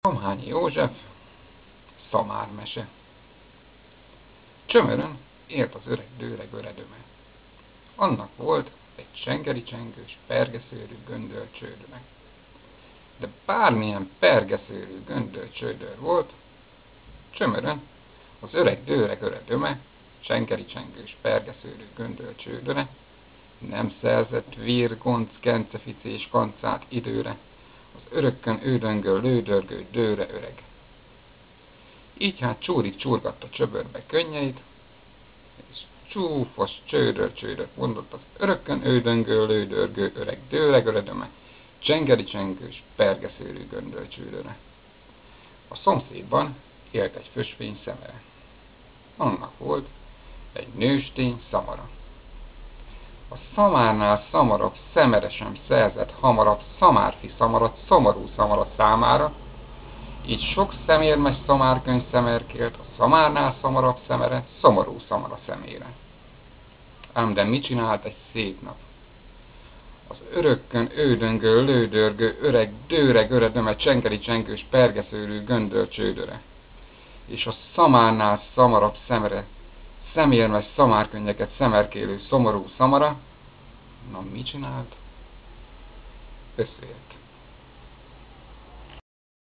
Somhányi József, szamármese. Csömörön élt az öreg öredöme. Annak volt egy csengeri-csengős, pergeszőrű göndörcsődöme. De bármilyen pergeszőrű göndörcsődör volt, Csömörön az öreg öredöme, csengeri-csengős, pergeszőrű göndörcsődöre nem szerzett vír, gonc, kenceficés kancát időre, az örökkön ődöngöl, lődörgő dőre öreg. Így hát csúrig csurgatta csöbörbe könnyeit, és csúfos csődört mondott az örökkön ődöngöl, lődörgő öreg öredöme, csengeri-csengős, pergeszőrű göndörcsődöre. A szomszédban élt egy fösvény szemere. Annak volt egy nőstény szamara. A szamárnál szamarabb szemere sem szerzett hamarabb szamárfi szamarat, szomorú szamarat számára, így sok szemérmes szamárkönyv szemerkélt a szamárnál szamarabb szemere, szomorú szamara szemére. Ám de mit csinált egy szép nap? Az örökkön ődöngő, lődörgő, öreg öredöme, csengeri-csengős, pergeszőrű göndörcsődöre, és a szamárnál szamarabb szemere, szemérmes szamárkönyveket szemerkélő szomorú szamara, na mit csinált? Összeért.